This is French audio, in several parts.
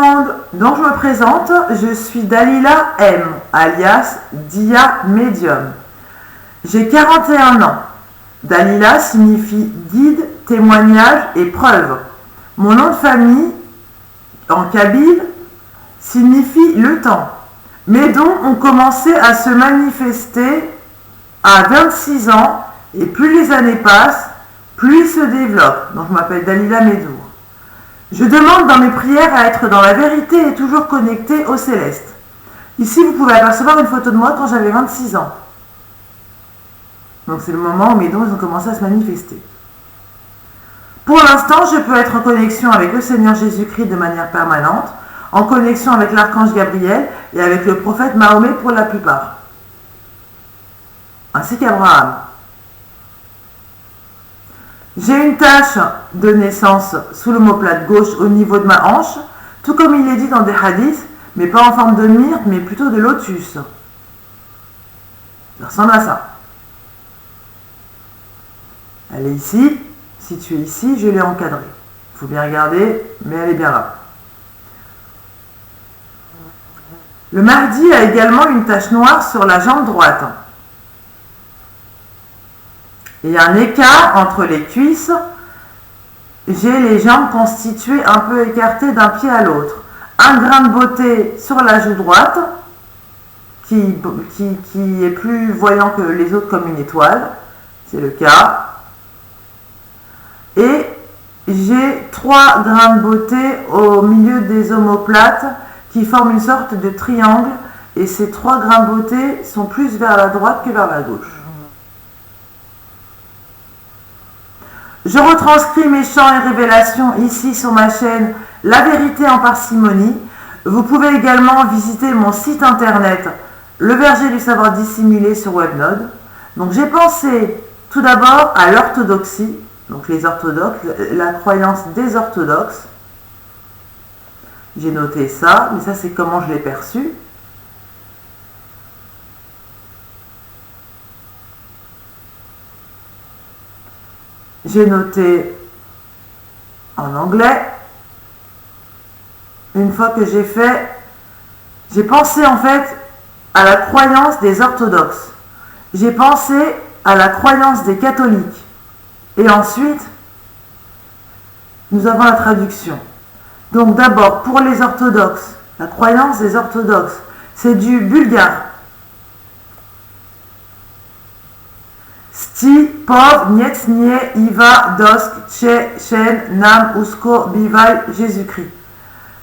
monde, donc je me présente, je suis Dalila M, alias Dia Medium. J'ai 41 ans. Dalila signifie guide, témoignage et preuve. Mon nom de famille, en kabyle, signifie le temps. Mes dons ont commencé à se manifester à 26 ans et plus les années passent, plus ils se développent. Donc je m'appelle Dalila Medour. Je demande dans mes prières à être dans la vérité et toujours connecté au céleste. Ici, vous pouvez apercevoir une photo de moi quand j'avais 26 ans. Donc c'est le moment où mes dons ont commencé à se manifester. Pour l'instant, je peux être en connexion avec le Seigneur Jésus-Christ de manière permanente, en connexion avec l'archange Gabriel et avec le prophète Mahomet pour la plupart, ainsi qu'Abraham. J'ai une tache de naissance sous l'omoplate gauche au niveau de ma hanche, tout comme il est dit dans des hadiths, mais pas en forme de myrte, mais plutôt de lotus. Ça ressemble à ça. Elle est ici, située ici, je l'ai encadrée. Il faut bien regarder, mais elle est bien là. Le mardi a également une tache noire sur la jambe droite. Il y a un écart entre les cuisses. J'ai les jambes constituées un peu écartées d'un pied à l'autre. Un grain de beauté sur la joue droite, qui est plus voyant que les autres comme une étoile. C'est le cas. Et j'ai 3 grains de beauté au milieu des omoplates qui forment une sorte de triangle. Et ces 3 grains de beauté sont plus vers la droite que vers la gauche. Je retranscris mes chants et révélations ici sur ma chaîne La Vérité en Parcimonie. Vous pouvez également visiter mon site internet Le Verger du Savoir Dissimulé sur Webnode. Donc j'ai pensé tout d'abord à l'orthodoxie, donc les orthodoxes, la croyance des orthodoxes. J'ai noté ça, mais ça c'est comment je l'ai perçu. J'ai noté en anglais. Une fois que j'ai fait, j'ai pensé en fait à la croyance des orthodoxes. J'ai pensé à la croyance des catholiques. Et ensuite, nous avons la traduction. Donc d'abord, pour les orthodoxes, la croyance des orthodoxes, c'est du bulgare. Sti, pov, niet, nie, iva, dosk, che, chen, nam, usko, bivai, Jésus-Christ.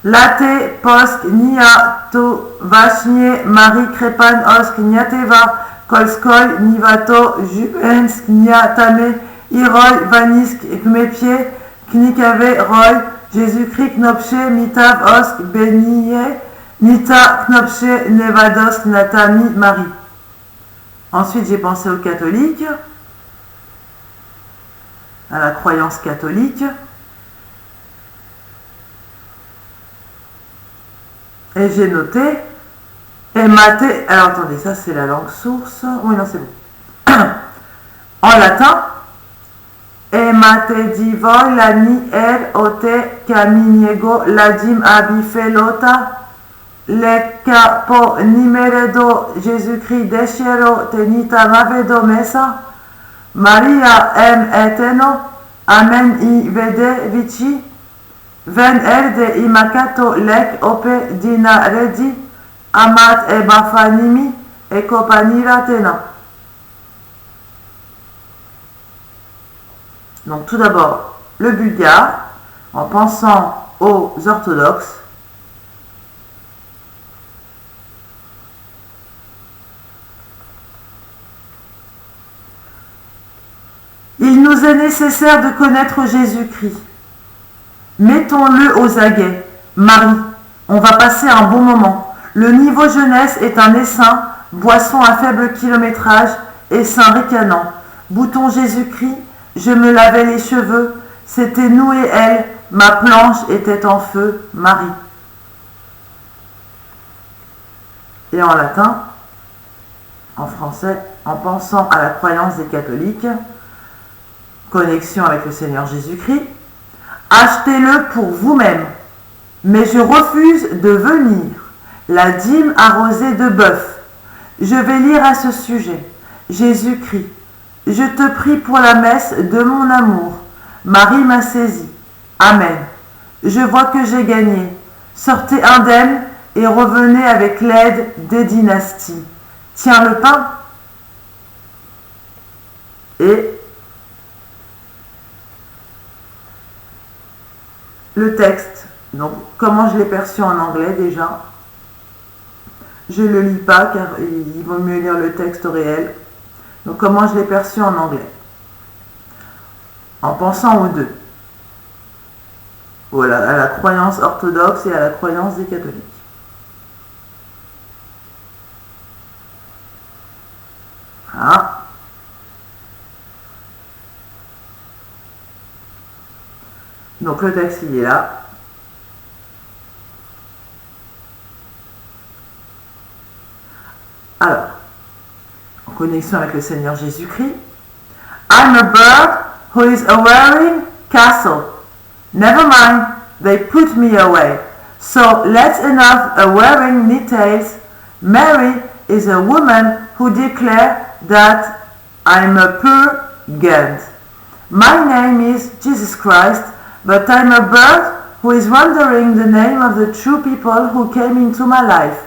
Late, posk, nia, to, vachnie, Marie, crépan, osk, niateva, kolskoi, nivato, juensk, niatame, iroi, vanisk, kmepie, knikave, roy, Jésus-Christ, knopche, mitav, osk, benie, nita, knopche, nevadosk, natami, Marie. Ensuite, j'ai pensé aux catholiques, à la croyance catholique. Et j'ai noté, emate, alors attendez, ça c'est la langue source. Oui, non, c'est bon. En latin, emate divoi lani er ote caminiego ladim abifelota. Le capo nimeredo Jésus-Christ desciero tenita mavedo mesa Maria em eteno amen I vede vici ven erde imakato lek ope dina redi amat e bafanimi e kopanira tena. Donc tout d'abord le bulgare en pensant aux orthodoxes. Il nous est nécessaire de connaître Jésus-Christ. Mettons-le aux aguets. Marie, on va passer un bon moment. Le niveau jeunesse est un essaim, boisson à faible kilométrage, essaim ricanant. Bouton Jésus-Christ, je me lavais les cheveux, c'était nous et elle, ma planche était en feu, Marie. Et en latin, en français, en pensant à la croyance des catholiques, connexion avec le Seigneur Jésus-Christ, achetez-le pour vous-même. mais je refuse de venir, la dîme arrosée de bœuf. Je vais lire à ce sujet. Jésus-Christ, je te prie pour la messe de mon amour. Marie m'a saisi. Amen. Je vois que j'ai gagné. Sortez indemne et revenez avec l'aide des dynasties. Tiens le pain. Et le texte. Donc, comment je l'ai perçu en anglais déjà? Je ne le lis pas car il vaut mieux lire le texte réel. Donc, comment je l'ai perçu en anglais? En pensant aux deux. Voilà, à la croyance orthodoxe et à la croyance des catholiques. Ah. Donc le texte il est là. Alors, en connexion avec le Seigneur Jésus-Christ, I'm a bird who is a wearing castle. Never mind, they put me away. So let's enough a wearing details. Mary is a woman who declared that I'm a poor gant. My name is Jesus Christ, but I'm a bird who is wondering the name of the true people who came into my life.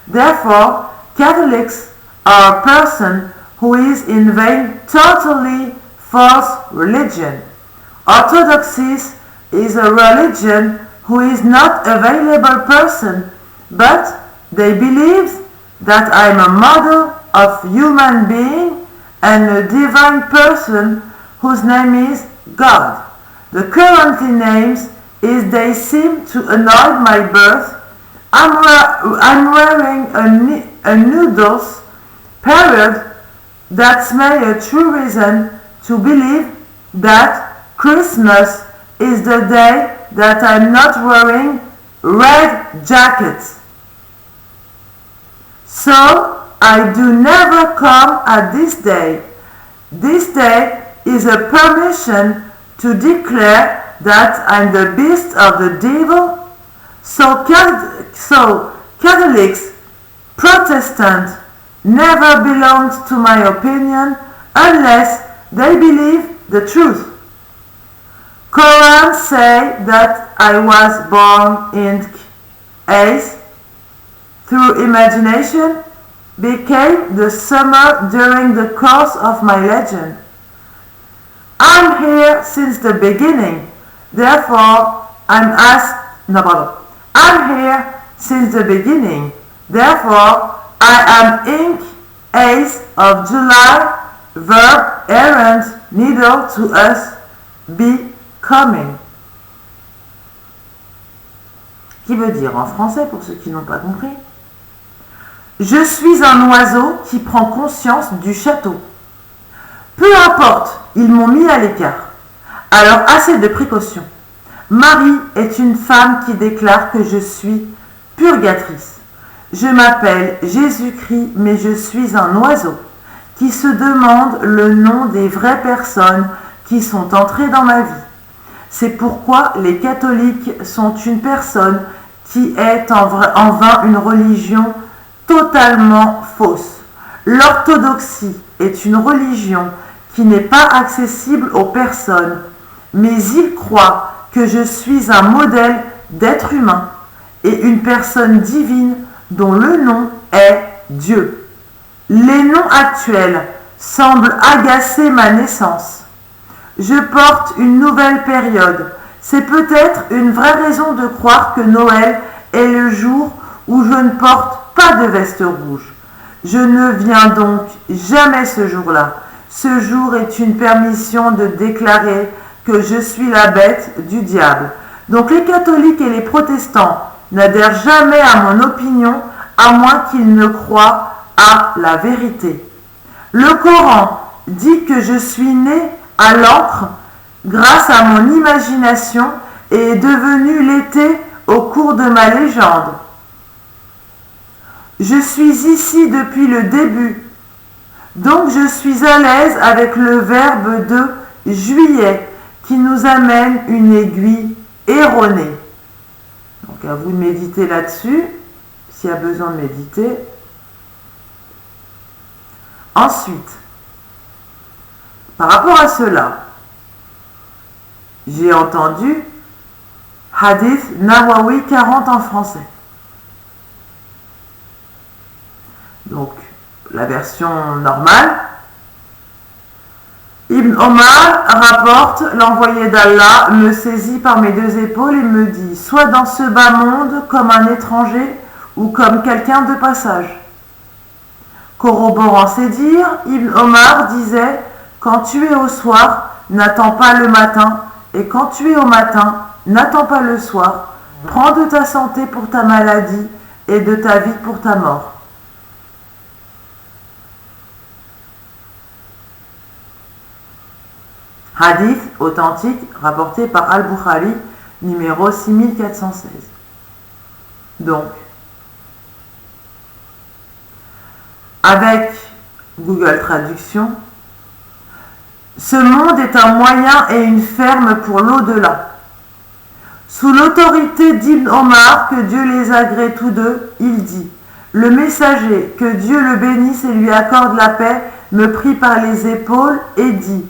Therefore, Catholics are a person who is in vain totally false religion. Orthodoxy is a religion who is not available person, but they believe that I am a model of human being and a divine person whose name is God. The current names is they seem to annoy my birth. I'm wearing a noodles period that's may a true reason to believe that Christmas is the day that I'm not wearing red jackets. So I do never come at this day. This day is a permission to declare that I'm the beast of the devil. So Catholics, Protestant never belongs to my opinion unless they believe the truth. Quran say that I was born in Ace through imagination, became the summer during the course of my legend. I'm here since the beginning, therefore I'm here since the beginning, therefore I am ink, ace of July, verb, errand, needle to us, be coming. Qui veut dire en français, pour ceux qui n'ont pas compris, je suis un oiseau qui prend conscience du château. Peu importe, ils m'ont mis à l'écart. Alors assez de précautions. Marie est une femme qui déclare que je suis purgatrice. Je m'appelle Jésus-Christ, mais je suis un oiseau qui se demande le nom des vraies personnes qui sont entrées dans ma vie. C'est pourquoi les catholiques sont une personne qui est en vain une religion totalement fausse. L'orthodoxie est une religion qui n'est pas accessible aux personnes, mais ils croient que je suis un modèle d'être humain et une personne divine dont le nom est Dieu. Les noms actuels semblent agacer ma naissance. Je porte une nouvelle période. C'est peut-être une vraie raison de croire que Noël est le jour où je ne porte pas de veste rouge. Je ne viens donc jamais ce jour-là. Ce jour est une permission de déclarer que je suis la bête du diable. Donc les catholiques et les protestants n'adhèrent jamais à mon opinion, à moins qu'ils ne croient à la vérité. Le Coran dit que je suis né à l'encre grâce à mon imagination et est devenu l'été au cours de ma légende. Je suis ici depuis le début, donc je suis à l'aise avec le verbe de juillet qui nous amène une aiguille erronée. Donc à vous de méditer là-dessus, s'il y a besoin de méditer. Ensuite, par rapport à cela, j'ai entendu Hadith Nawawi 40 en français. Donc, la version normale. Ibn Omar rapporte, l'envoyé d'Allah me saisit par mes deux épaules et me dit, sois dans ce bas monde comme un étranger ou comme quelqu'un de passage. Corroborant ses dires, Ibn Omar disait, quand tu es au soir, n'attends pas le matin, et quand tu es au matin, n'attends pas le soir. Prends de ta santé pour ta maladie et de ta vie pour ta mort. Hadith authentique rapporté par Al-Bukhari, numéro 6416. Donc, avec Google Traduction, ce monde est un moyen et une ferme pour l'au-delà. Sous l'autorité d'Ibn Omar, que Dieu les agrée tous deux, il dit, le messager, que Dieu le bénisse et lui accorde la paix, me prit par les épaules et dit,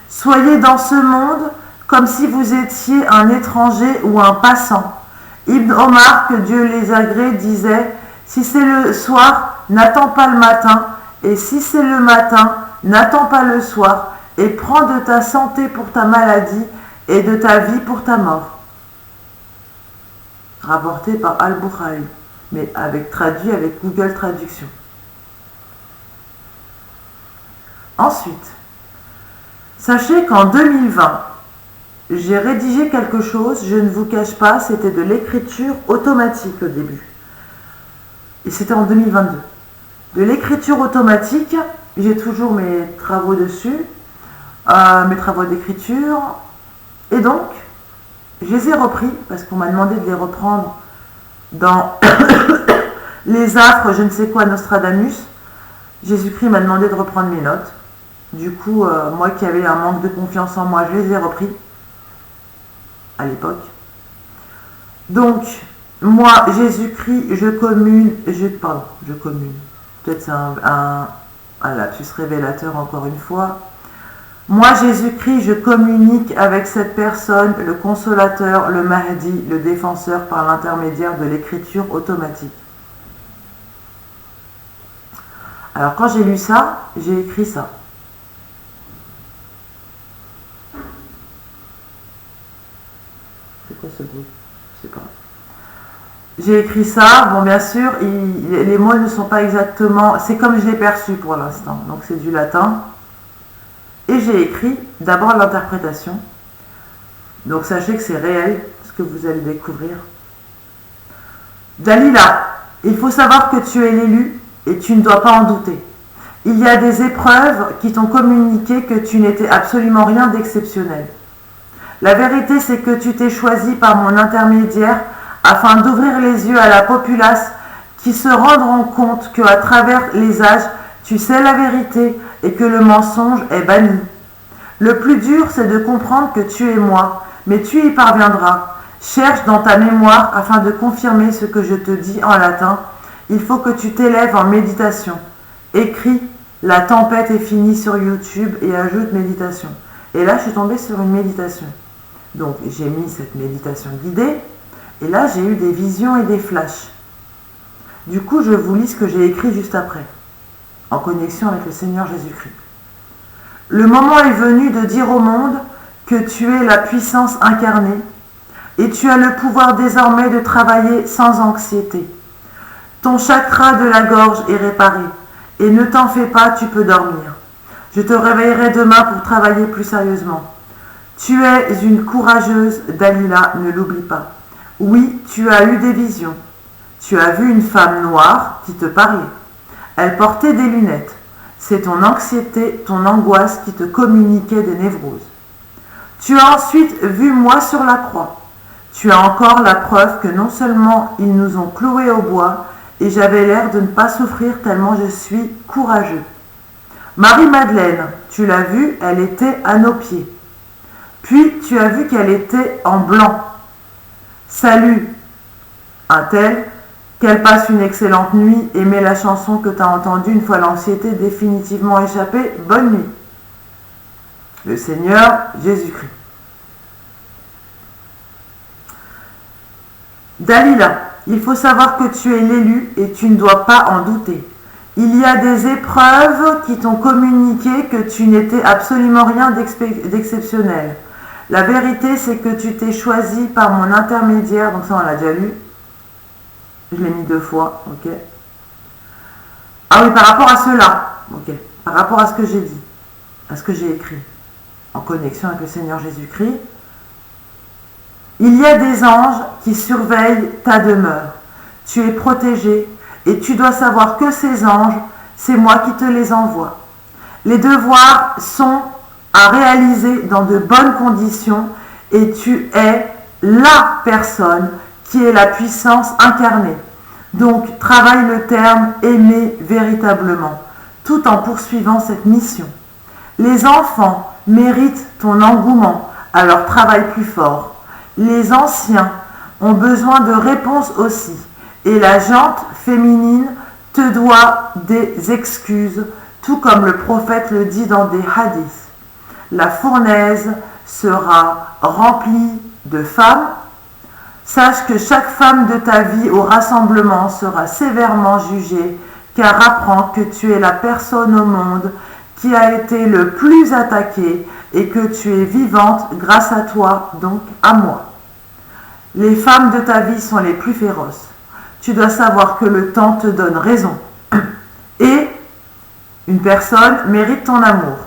soyez dans ce monde comme si vous étiez un étranger ou un passant. Ibn Omar, que Dieu les agrée, disait, si c'est le soir, n'attends pas le matin, et si c'est le matin, n'attends pas le soir, et prends de ta santé pour ta maladie et de ta vie pour ta mort. Rapporté par Al-Bukhari, mais traduit avec Google Traduction. Ensuite, sachez qu'en 2020, j'ai rédigé quelque chose, je ne vous cache pas, c'était de l'écriture automatique au début. Et c'était en 2022. De l'écriture automatique, j'ai toujours mes travaux dessus, mes travaux d'écriture, et donc, je les ai repris, parce qu'on m'a demandé de les reprendre dans les affres, je ne sais quoi, Nostradamus. Jésus-Christ m'a demandé de reprendre mes notes. Du coup, moi qui avais un manque de confiance en moi, je les ai repris à l'époque. Donc, moi, Jésus-Christ, je commune. Peut-être c'est un lapsus révélateur encore une fois. Moi, Jésus-Christ, je communique avec cette personne, le consolateur, le Mahdi, le défenseur par l'intermédiaire de l'écriture automatique. Alors, quand j'ai lu ça, j'ai écrit ça. C'est quoi ce bruit? Je sais pas. J'ai écrit ça, bon bien sûr, les mots ne sont pas exactement, c'est comme je l'ai perçu pour l'instant, donc c'est du latin. Et j'ai écrit d'abord l'interprétation, donc sachez que c'est réel, ce que vous allez découvrir. Dalila, il faut savoir que tu es l'élu et tu ne dois pas en douter. Il y a des épreuves qui t'ont communiqué que tu n'étais absolument rien d'exceptionnel. La vérité, c'est que tu t'es choisi par mon intermédiaire afin d'ouvrir les yeux à la populace qui se rendront compte qu'à travers les âges, tu sais la vérité et que le mensonge est banni. Le plus dur, c'est de comprendre que tu es moi, mais tu y parviendras. Cherche dans ta mémoire afin de confirmer ce que je te dis en latin. Il faut que tu t'élèves en méditation. Écris « La tempête est finie » sur YouTube et ajoute « méditation ». Et là, je suis tombée sur une méditation. Donc, j'ai mis cette méditation guidée. Et là, j'ai eu des visions et des flashs. Du coup, je vous lis ce que j'ai écrit juste après, en connexion avec le Seigneur Jésus-Christ. Le moment est venu de dire au monde que tu es la puissance incarnée et tu as le pouvoir désormais de travailler sans anxiété. Ton chakra de la gorge est réparé et ne t'en fais pas, tu peux dormir. Je te réveillerai demain pour travailler plus sérieusement. Tu es une courageuse, Dalila, ne l'oublie pas. Oui, tu as eu des visions. Tu as vu une femme noire qui te parlait. Elle portait des lunettes. C'est ton anxiété, ton angoisse qui te communiquait des névroses. Tu as ensuite vu moi sur la croix. Tu as encore la preuve que non seulement ils nous ont cloués au bois, et j'avais l'air de ne pas souffrir tellement je suis courageux. Marie-Madeleine, tu l'as vue, elle était à nos pieds. Puis tu as vu qu'elle était en blanc. Salut, un tel, qu'elle passe une excellente nuit et met la chanson que tu as entendue une fois l'anxiété définitivement échappée. Bonne nuit. Le Seigneur Jésus-Christ. Dalila, il faut savoir que tu es l'élu et tu ne dois pas en douter. Il y a des épreuves qui t'ont communiqué que tu n'étais absolument rien d'exceptionnel. La vérité, c'est que tu t'es choisi par mon intermédiaire, donc ça on l'a déjà lu. Je l'ai mis 2 fois, ok. Ah oui, par rapport à cela, ok. Par rapport à ce que j'ai dit, à ce que j'ai écrit, en connexion avec le Seigneur Jésus-Christ, il y a des anges qui surveillent ta demeure. Tu es protégé et tu dois savoir que ces anges, c'est moi qui te les envoie. Les devoirs sont à réaliser dans de bonnes conditions et tu es la personne qui est la puissance incarnée. Donc, travaille le terme aimer véritablement, tout en poursuivant cette mission. Les enfants méritent ton engouement, alors travaille plus fort. Les anciens ont besoin de réponses aussi, et la gente féminine te doit des excuses, tout comme le prophète le dit dans des hadiths. La fournaise sera remplie de femmes. Sache que chaque femme de ta vie au rassemblement sera sévèrement jugée, car apprends que tu es la personne au monde qui a été le plus attaquée et que tu es vivante grâce à toi, donc à moi. Les femmes de ta vie sont les plus féroces. Tu dois savoir que le temps te donne raison. Et une personne mérite ton amour.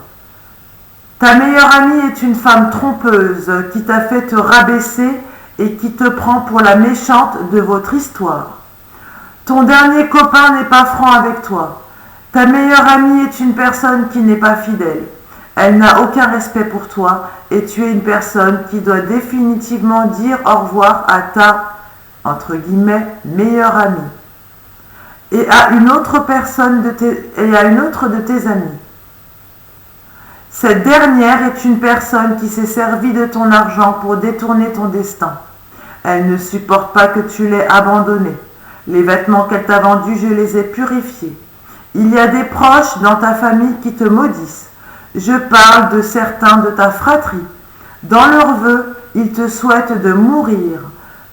Ta meilleure amie est une femme trompeuse qui t'a fait te rabaisser et qui te prend pour la méchante de votre histoire. Ton dernier copain n'est pas franc avec toi. Ta meilleure amie est une personne qui n'est pas fidèle. Elle n'a aucun respect pour toi et tu es une personne qui doit définitivement dire au revoir à ta, entre guillemets, meilleure amie et à une autre personne de tes amis. Cette dernière est une personne qui s'est servie de ton argent pour détourner ton destin. Elle ne supporte pas que tu l'aies abandonnée. Les vêtements qu'elle t'a vendus, je les ai purifiés. Il y a des proches dans ta famille qui te maudissent. Je parle de certains de ta fratrie. Dans leurs vœux, ils te souhaitent de mourir.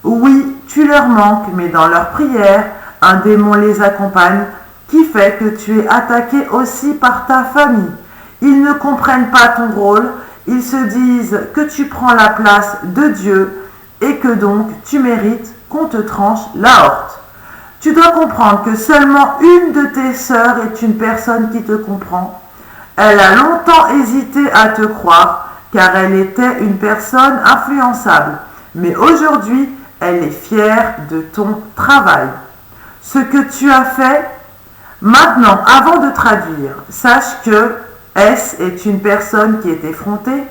Oui, tu leur manques, mais dans leurs prières, un démon les accompagne, qui fait que tu es attaqué aussi par ta famille. Ils ne comprennent pas ton rôle, ils se disent que tu prends la place de Dieu et que donc tu mérites qu'on te tranche l'aorte. Tu dois comprendre que seulement une de tes sœurs est une personne qui te comprend. Elle a longtemps hésité à te croire car elle était une personne influençable. Mais aujourd'hui, elle est fière de ton travail. Ce que tu as fait, maintenant, avant de traduire, sache que S est une personne qui est effrontée.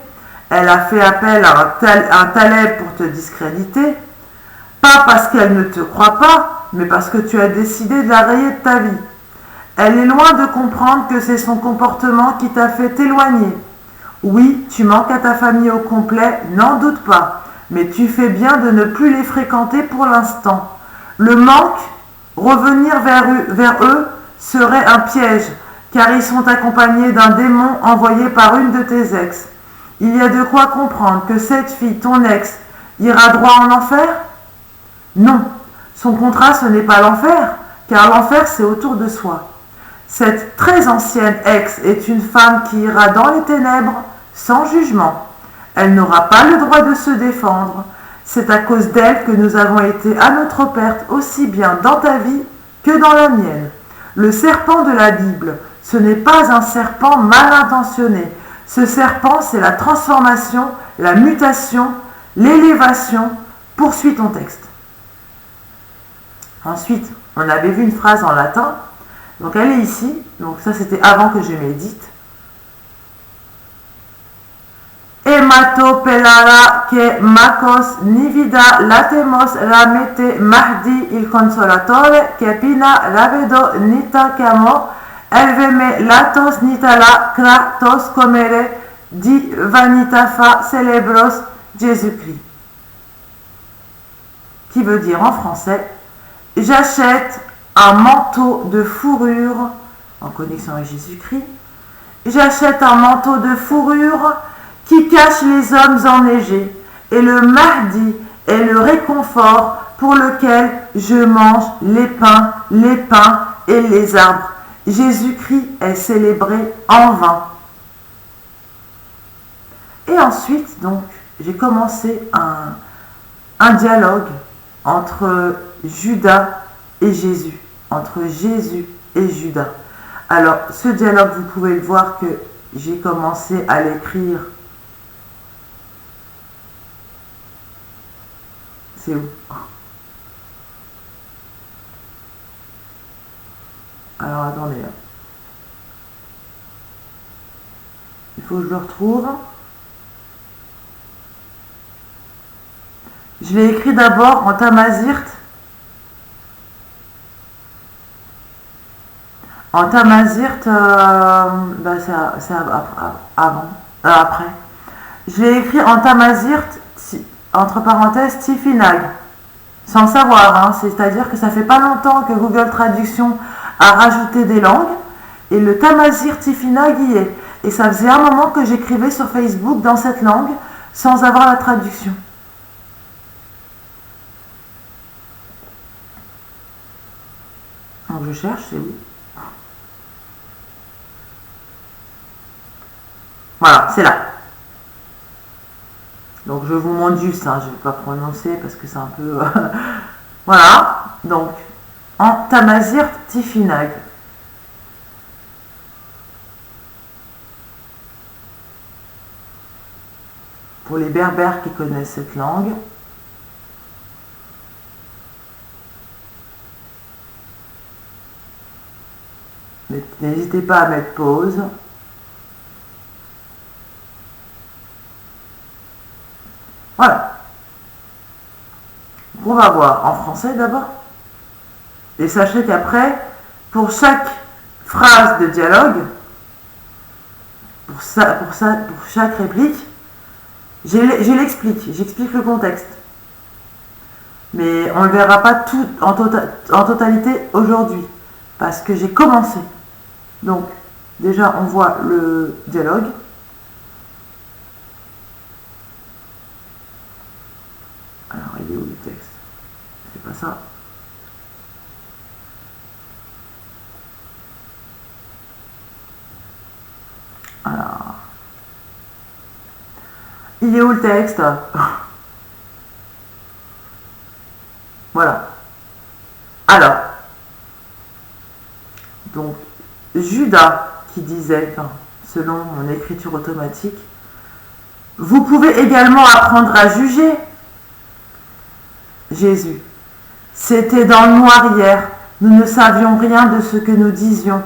Elle a fait appel à un taleb pour te discréditer. Pas parce qu'elle ne te croit pas, mais parce que tu as décidé de la rayer de ta vie. Elle est loin de comprendre que c'est son comportement qui t'a fait t'éloigner. Oui, tu manques à ta famille au complet, n'en doute pas, mais tu fais bien de ne plus les fréquenter pour l'instant. Le manque, revenir vers eux, serait un piège, car ils sont accompagnés d'un démon envoyé par une de tes ex. Il y a de quoi comprendre que cette fille, ton ex, ira droit en enfer? Non, son contrat ce n'est pas l'enfer, car l'enfer c'est autour de soi. Cette très ancienne ex est une femme qui ira dans les ténèbres sans jugement. Elle n'aura pas le droit de se défendre. C'est à cause d'elle que nous avons été à notre perte aussi bien dans ta vie que dans la mienne. Le serpent de la Bible, ce n'est pas un serpent mal intentionné. Ce serpent, c'est la transformation, la mutation, l'élévation. Poursuis ton texte. Ensuite, on avait vu une phrase en latin. Donc elle est ici. Donc ça, c'était avant que je médite. Emato pelara que macos nivida latemos ramete mahdi il consolatore que pina ravedo nita camo elveme latos nitala kratos comere di vanita fa celebros Jésus-Christ. Qui veut dire en français, J'achète un manteau de fourrure, en connexion avec Jésus-Christ. J'achète un manteau de fourrure qui cache les hommes enneigés, et le Mahdi est le réconfort pour lequel je mange les pains et les arbres. Jésus-Christ est célébré en vain. Et ensuite, donc, j'ai commencé un dialogue entre Judas et Jésus, entre Jésus et Judas. Alors, ce dialogue, vous pouvez le voir que j'ai commencé à l'écrire. C'est où? Alors, attendez. Il faut que je le retrouve. Je l'ai écrit d'abord en tamazirt. En tamazirt, c'est après. Je l'ai écrit en tamazirt, entre parenthèses, tifinag. Sans savoir, hein, c'est-à-dire que ça fait pas longtemps que Google Traduction a rajouté des langues, et le tamazirt tifinag y est. Et ça faisait un moment que j'écrivais sur Facebook dans cette langue, sans avoir la traduction. Donc je cherche, c'est où? Voilà, c'est là. Donc je vous montre juste, hein, je ne vais pas prononcer parce que c'est un peu... voilà, donc en tamazirt tifinag. Pour les berbères qui connaissent cette langue. N'hésitez pas à mettre pause. Voilà. On va voir en français d'abord. Et sachez qu'après, pour chaque phrase de dialogue, pour chaque réplique, j'explique le contexte. Mais on ne le verra pas tout en totalité aujourd'hui, parce que j'ai commencé. Donc, déjà, on voit le dialogue. Alors, il est où le texte? C'est pas ça. Alors. Il est où le texte? Voilà. Alors. Donc, Judas qui disait, selon mon écriture automatique, vous pouvez également apprendre à juger. Jésus. C'était dans le noir hier. Nous ne savions rien de ce que nous disions,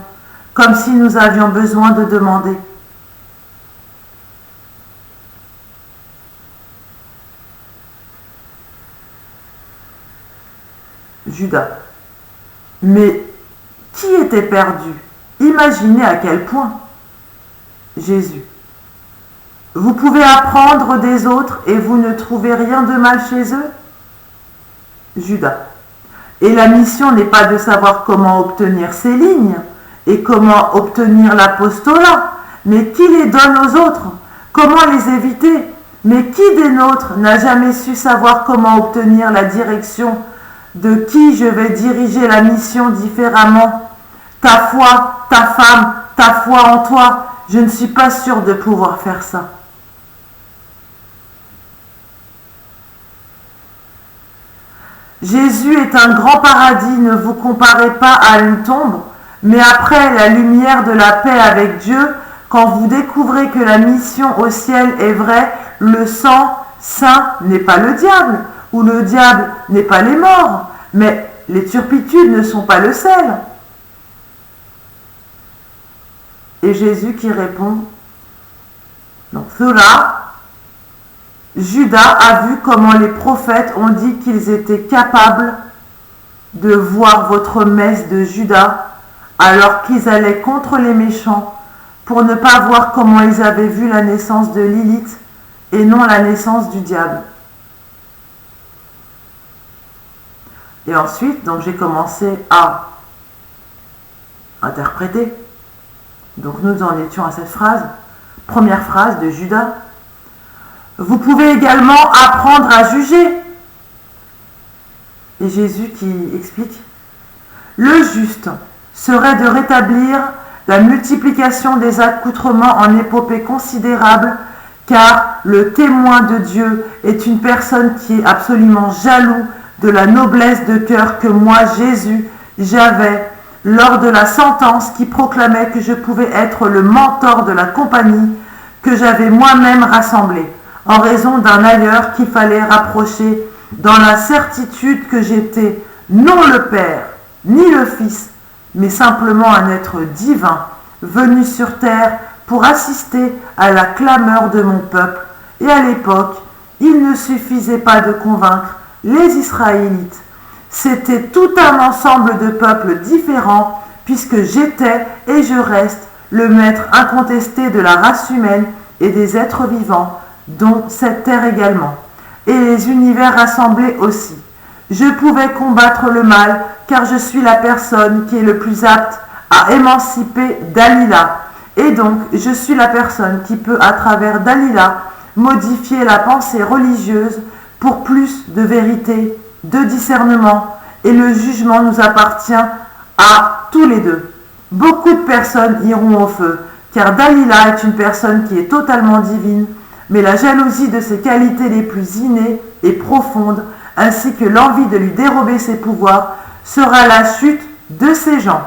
comme si nous avions besoin de demander. Judas. Mais qui était perdu? Imaginez à quel point. Jésus. Vous pouvez apprendre des autres et vous ne trouvez rien de mal chez eux? Judas. Et la mission n'est pas de savoir comment obtenir ces lignes et comment obtenir l'apostolat, mais qui les donne aux autres? Comment les éviter? Mais qui des nôtres n'a jamais su savoir comment obtenir la direction de qui je vais diriger la mission différemment? Ta foi, ta femme, ta foi en toi, je ne suis pas sûre de pouvoir faire ça. Jésus est un grand paradis, ne vous comparez pas à une tombe, mais après la lumière de la paix avec Dieu, quand vous découvrez que la mission au ciel est vraie, le sang saint n'est pas le diable, ou le diable n'est pas les morts, mais les turpitudes ne sont pas le sel. Et Jésus qui répond, donc cela, Judas a vu comment les prophètes ont dit qu'ils étaient capables de voir votre messe de Judas alors qu'ils allaient contre les méchants pour ne pas voir comment ils avaient vu la naissance de Lilith et non la naissance du diable. Et ensuite, donc j'ai commencé à interpréter. Donc nous en étions à cette phrase, première phrase de Judas. Vous pouvez également apprendre à juger. Et Jésus qui explique. Le juste serait de rétablir la multiplication des accoutrements en épopée considérable, car le témoin de Dieu est une personne qui est absolument jaloux de la noblesse de cœur que moi, Jésus, j'avais lors de la sentence qui proclamait que je pouvais être le mentor de la compagnie que j'avais moi-même rassemblée, en raison d'un ailleurs qu'il fallait rapprocher dans la certitude que j'étais non le Père, ni le Fils, mais simplement un être divin, venu sur terre pour assister à la clameur de mon peuple. Et à l'époque, il ne suffisait pas de convaincre les Israélites. C'était tout un ensemble de peuples différents, puisque j'étais et je reste le maître incontesté de la race humaine et des êtres vivants, dont cette terre également, et les univers rassemblés aussi. Je pouvais combattre le mal, car je suis la personne qui est le plus apte à émanciper Dalila. Et donc, je suis la personne qui peut, à travers Dalila, modifier la pensée religieuse pour plus de vérité, de discernement. Et le jugement nous appartient à tous les deux. Beaucoup de personnes iront au feu, car Dalila est une personne qui est totalement divine, mais la jalousie de ses qualités les plus innées et profondes, ainsi que l'envie de lui dérober ses pouvoirs, sera la chute de ces gens.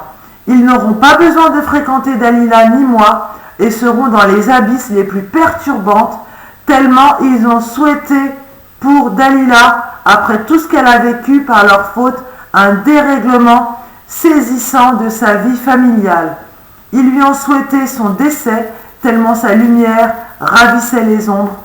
Ils n'auront pas besoin de fréquenter Dalila ni moi, et seront dans les abysses les plus perturbantes, tellement ils ont souhaité pour Dalila, après tout ce qu'elle a vécu par leur faute, un dérèglement saisissant de sa vie familiale. Ils lui ont souhaité son décès, tellement sa lumière ravissait les ombres,